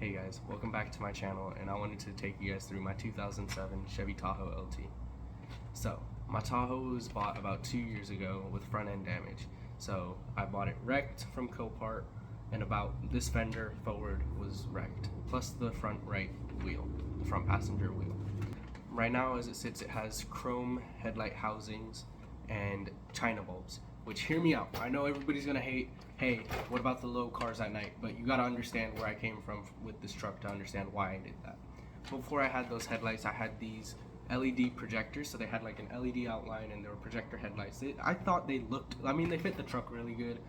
Hey guys, welcome back to my channel, and I wanted to take you guys through my 2007 Chevy Tahoe LT. So, my Tahoe was bought about 2 years ago with front end damage. So, I bought it wrecked from Copart, and about this fender forward was wrecked, plus the front right wheel, the front passenger wheel. Right now, as it sits, it has chrome headlight housings and China bulbs, which, hear me out, I know everybody's gonna hate, hey, what about the low cars at night? But you gotta understand where I came from with this truck to understand why I did that. Before I had those headlights, I had these LED projectors, so they had like an LED outline and they were projector headlights. I thought they looked, they fit the truck really good.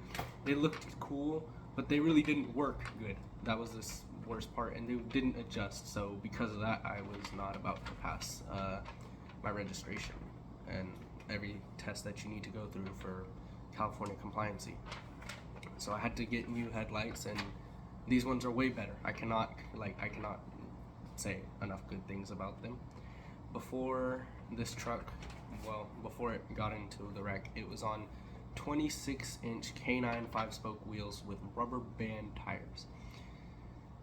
They looked cool, but they really didn't work good. That was the worst part, and they didn't adjust. So because of that, I was not about to pass my registration and every test that you need to go through for California compliancy. So I had to get new headlights, and these ones are way better. I cannot say enough good things about them. Before this truck, before it got into the wreck, it was on 26-inch K9 5-spoke wheels with rubber band tires.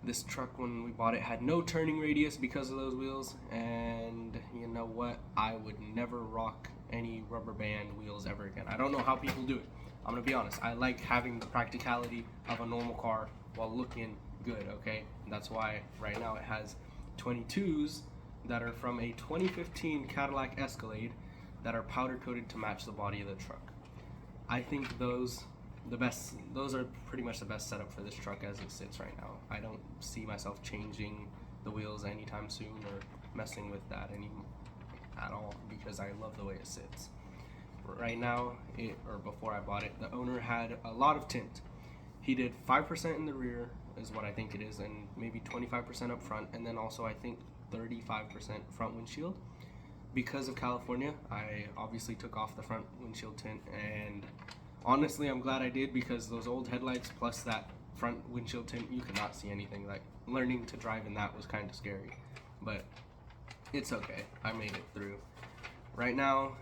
This truck, when we bought it, had no turning radius because of those wheels, and you know what? I would never rock any rubber band wheels ever again. I don't know how people do it. I'm gonna be honest, I like having the practicality of a normal car while looking good, okay? And that's why right now it has 22s that are from a 2015 Cadillac Escalade that are powder coated to match the body of the truck. I think those are pretty much the best setup for this truck as it sits right now. I don't see myself changing the wheels anytime soon or messing with that at all, because I love the way it sits. Right now, before I bought it, the owner had a lot of tint. He did 5% in the rear is what I think it is, and maybe 25% up front, and then also I think 35% front windshield. Because of California, I obviously took off the front windshield tint, and honestly I'm glad I did, because those old headlights plus that front windshield tint, you could not see anything. Like, learning to drive in that was kind of scary, but it's okay, I made it through. Right now,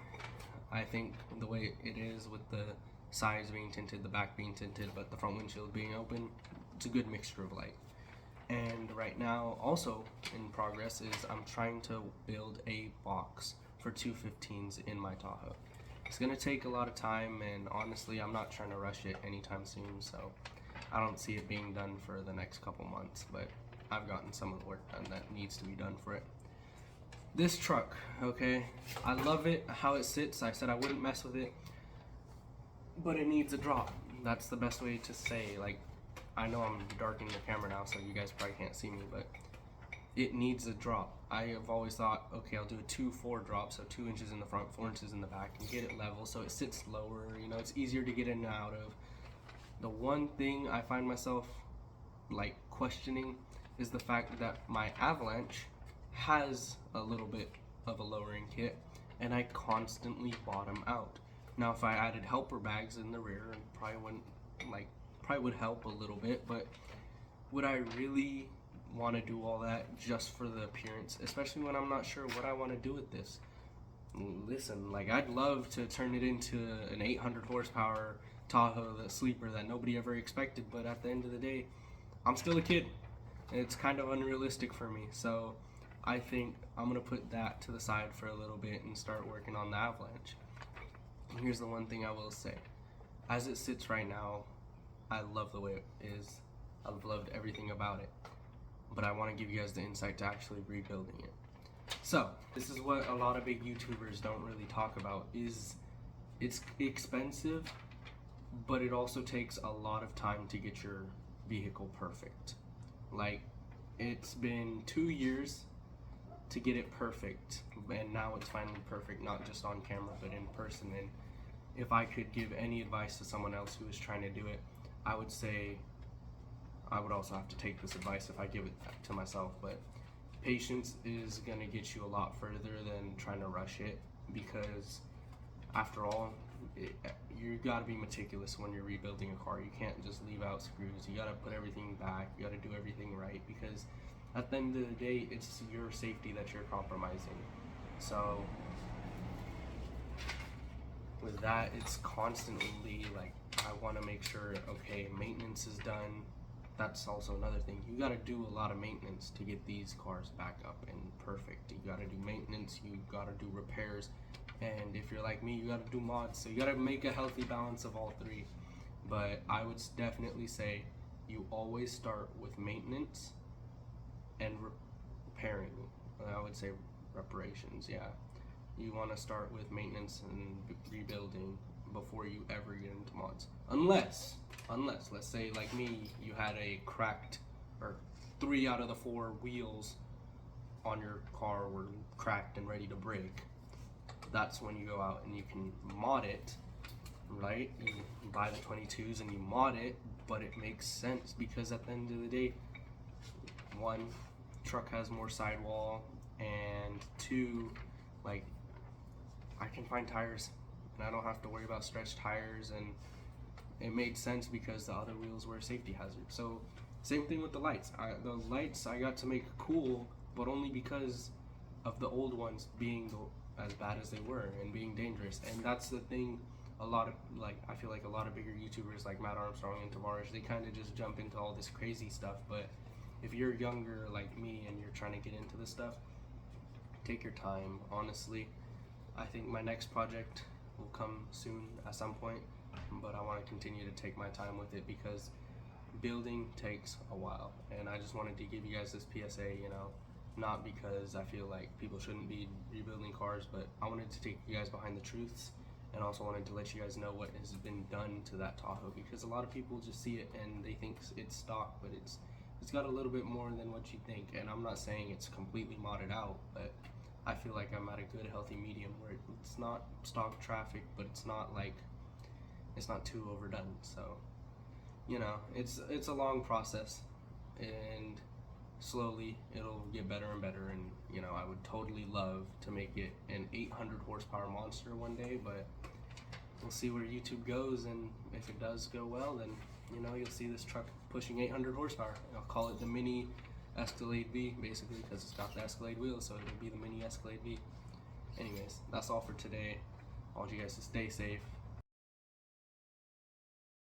I think the way it is, with the sides being tinted, the back being tinted, but the front windshield being open, it's a good mixture of light. And right now, also in progress, is I'm trying to build a box for 215s in my Tahoe. It's gonna take a lot of time, and honestly, I'm not trying to rush it anytime soon, so I don't see it being done for the next couple months, but I've gotten some of the work done that needs to be done for it. This truck, okay, I love it, how it sits. I said I wouldn't mess with it, but it needs a drop. That's the best way to say. Like, I know I'm darkening the camera now, so you guys probably can't see me, but it needs a drop. I have always thought, okay, I'll do a 2-4 drop, so 2 inches in the front, 4 inches in the back, and get it level so it sits lower, it's easier to get in and out of. The one thing I find myself questioning is the fact that my Avalanche has a little bit of a lowering kit, and I constantly bottom out. Now, if I added helper bags in the rear, it probably would help a little bit, but would I really want to do all that just for the appearance, especially when I'm not sure what I want to do with this? Listen, I'd love to turn it into an 800 horsepower Tahoe, the sleeper that nobody ever expected, but at the end of the day, I'm still a kid, and it's kind of unrealistic for me. So I think I'm gonna put that to the side for a little bit and start working on the Avalanche. And here's the one thing I will say: as it sits right now, I love the way it is. I've loved everything about it, but I want to give you guys the insight to actually rebuilding it. So this is what a lot of big YouTubers don't really talk about: is it's expensive, but it also takes a lot of time to get your vehicle perfect. It's been 2 years to get it perfect, and now it's finally perfect, not just on camera but in person. And if I could give any advice to someone else who is trying to do it, I would say I would also have to take this advice if I give it to myself, but patience is going to get you a lot further than trying to rush it, because after all, you got to be meticulous when you're rebuilding a car. You can't just leave out screws. You got to put everything back. You got to do everything right, because at the end of the day, it's your safety that you're compromising. So with that, it's constantly I want to make sure, okay, maintenance is done, that's also another thing. You got to do a lot of maintenance to get these cars back up and perfect. You got to do maintenance, you got to do repairs, and if you're like me, you got to do mods. So you got to make a healthy balance of all three. But I would definitely say you always start with maintenance and repairing. I would say reparations, yeah. You want to start with maintenance and rebuilding before you ever get into mods. Unless, let's say like me, you had a cracked, or 3 out of the 4 wheels on your car were cracked and ready to break. That's when you go out and you can mod it, right? You buy the 22s and you mod it, but it makes sense because at the end of the day, 1, truck has more sidewall, and 2, like, I can find tires and I don't have to worry about stretched tires, and it made sense because the other wheels were a safety hazard. So same thing with the lights. The lights I got to make cool, but only because of the old ones being as bad as they were and being dangerous. And that's the thing. A lot of, like, I feel like a lot of bigger YouTubers like Matt Armstrong and Tavares, they kind of just jump into all this crazy stuff. But if you're younger like me and you're trying to get into this stuff, take your time. Honestly, I think my next project will come soon at some point, but I want to continue to take my time with it because building takes a while. And I just wanted to give you guys this PSA, you know, not because I feel like people shouldn't be rebuilding cars, but I wanted to take you guys behind the truths, and also wanted to let you guys know what has been done to that Tahoe, because a lot of people just see it and they think it's stock, but it's got a little bit more than what you think. And I'm not saying it's completely modded out, but I feel like I'm at a good healthy medium where it's not stock traffic, but it's not too overdone. So, you know, it's a long process, and slowly it'll get better and better. And you know, I would totally love to make it an 800 horsepower monster one day, but we'll see where YouTube goes, and if it does go well, then you know, you'll see this truck pushing 800 horsepower. I'll call it the mini Escalade V, basically, because it's got the Escalade wheels, so it'll be the mini Escalade V. Anyways, that's all for today. I want you guys to stay safe,